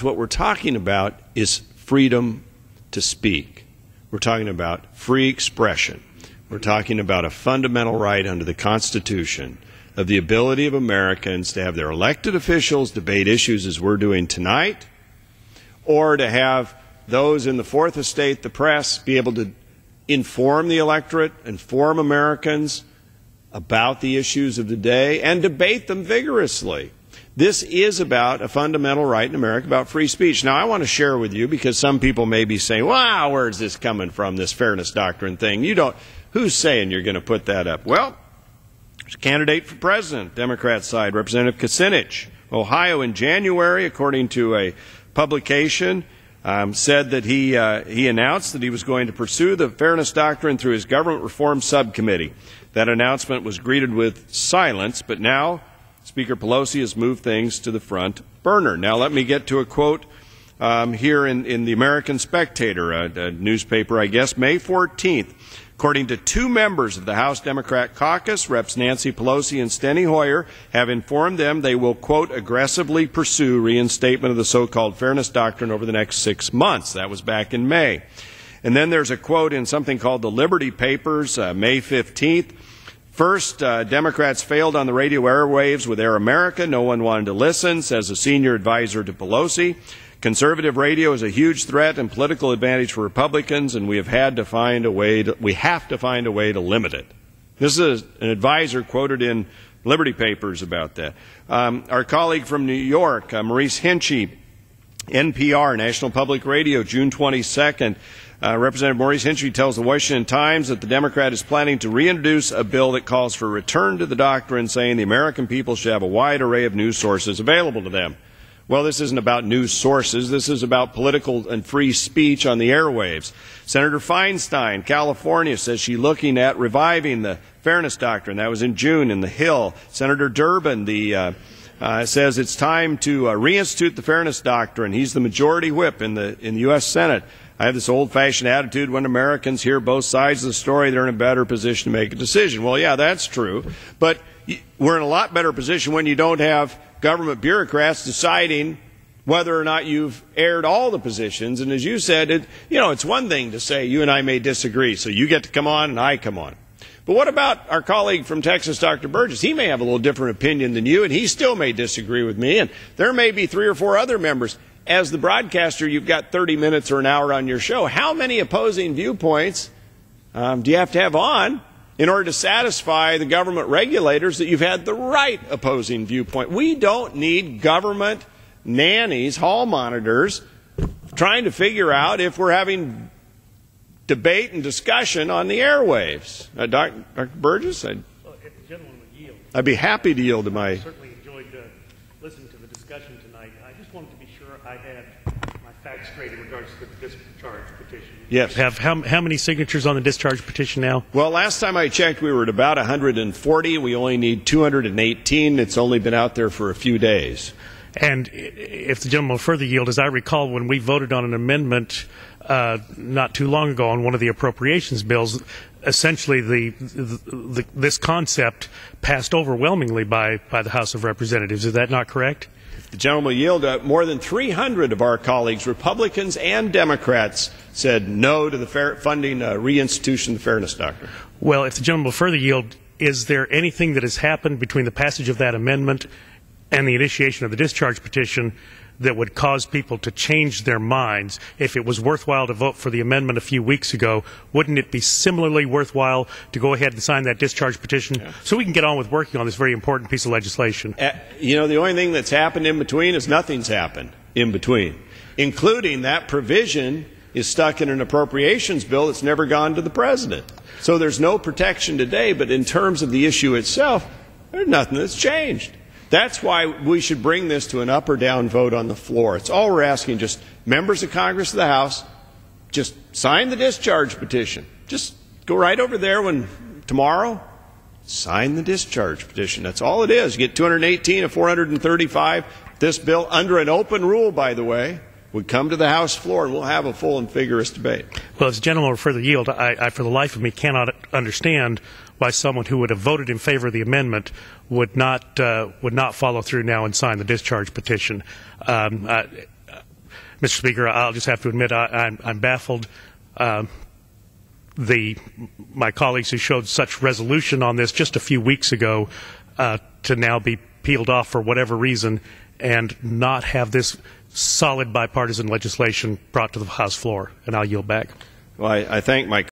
What we're talking about is freedom to speak. We're talking about free expression. We're talking about a fundamental right under the Constitution of the ability of Americans to have their elected officials debate issues as we're doing tonight, or to have those in the Fourth Estate, the press, be able to inform the electorate, inform Americans about the issues of the day, and debate them vigorously. This is about a fundamental right in America, about free speech. Now, I want to share with you, because some people may be saying, wow, where's this coming from, this Fairness Doctrine thing? Who's saying you're going to put that up? Well, there's a candidate for president, Democrat side, Representative Kucinich, Ohio, in January, according to a publication, said that he announced that he was going to pursue the Fairness Doctrine through his government reform subcommittee. That announcement was greeted with silence, but now Speaker Pelosi has moved things to the front burner. Now let me get to a quote here in the American Spectator, a newspaper, I guess, May 14th. According to two members of the House Democrat caucus, Reps. Nancy Pelosi and Steny Hoyer have informed them they will, quote, aggressively pursue reinstatement of the so-called Fairness Doctrine over the next 6 months. That was back in May. And then there's a quote in something called the Liberty Papers, May 15th. First, Democrats failed on the radio airwaves with Air America. No one wanted to listen, says a senior advisor to Pelosi. Conservative radio is a huge threat and political advantage for Republicans, and we have to find a way to limit it. This is an advisor quoted in Liberty Papers about that. Our colleague from New York, Maurice Hinchey, NPR, National Public Radio, June 22nd. Representative Maurice Hinchey tells the Washington Times that the Democrat is planning to reintroduce a bill that calls for a return to the doctrine, saying the American people should have a wide array of news sources available to them. Well, this isn't about news sources. This is about political and free speech on the airwaves. Senator Feinstein, California, says she's looking at reviving the Fairness Doctrine. That was in June in the Hill. Senator Durbin, says it's time to reinstitute the Fairness Doctrine. He's the majority whip in the U.S. Senate. I have this old-fashioned attitude when Americans hear both sides of the story, they're in a better position to make a decision. Well, yeah, that's true. But we're in a lot better position when you don't have government bureaucrats deciding whether or not you've aired all the positions. And as you said, it's one thing to say you and I may disagree, so you get to come on and I come on. But what about our colleague from Texas, Dr. Burgess? He may have a little different opinion than you, and he still may disagree with me. And there may be 3 or 4 other members. As the broadcaster, you've got 30 minutes or an hour on your show. How many opposing viewpoints do you have to have on in order to satisfy the government regulators that you've had the right opposing viewpoint? We don't need government nannies, hall monitors, trying to figure out if we're having debate and discussion on the airwaves. Dr. Burgess? If the gentleman would yield. I'd be happy to yield to my... I certainly enjoyed listening to the discussion tonight. I just wanted to be sure I had my facts straight in regards to the discharge petition. Yes. How many signatures on the discharge petition now? Well, last time I checked, we were at about 140. We only need 218. It's only been out there for a few days. And if the gentleman will further yield, as I recall, when we voted on an amendment not too long ago on one of the appropriations bills, essentially this concept passed overwhelmingly by the House of Representatives. Is that not correct? The gentleman will yield. More than 300 of our colleagues, Republicans and Democrats, said no to the funding reinstitution of the Fairness Doctrine. Well, if the gentleman will further yield, is there anything that has happened between the passage of that amendment and the initiation of the discharge petition that would cause people to change their minds? If it was worthwhile to vote for the amendment a few weeks ago, wouldn't it be similarly worthwhile to go ahead and sign that discharge petition so we can get on with working on this very important piece of legislation? The only thing that's happened in between is nothing's happened in between, including that provision is stuck in an appropriations bill that's never gone to the president. So there's no protection today, but in terms of the issue itself, there's nothing that's changed. That's why we should bring this to an up or down vote on the floor. It's all we're asking, just members of Congress of the House, just sign the discharge petition. Just go right over there tomorrow, sign the discharge petition. That's all it is. You get 218 of 435. This bill, under an open rule, by the way, would come to the House floor, and we'll have a full and vigorous debate. Well, as the gentleman will further yield, I for the life of me cannot understand why someone who would have voted in favor of the amendment would not follow through now and sign the discharge petition. Mr. Speaker, I'll just have to admit I'm baffled. My colleagues who showed such resolution on this just a few weeks ago to now be peeled off for whatever reason and not have this solid bipartisan legislation brought to the House floor. And I'll yield back. Well, I thank my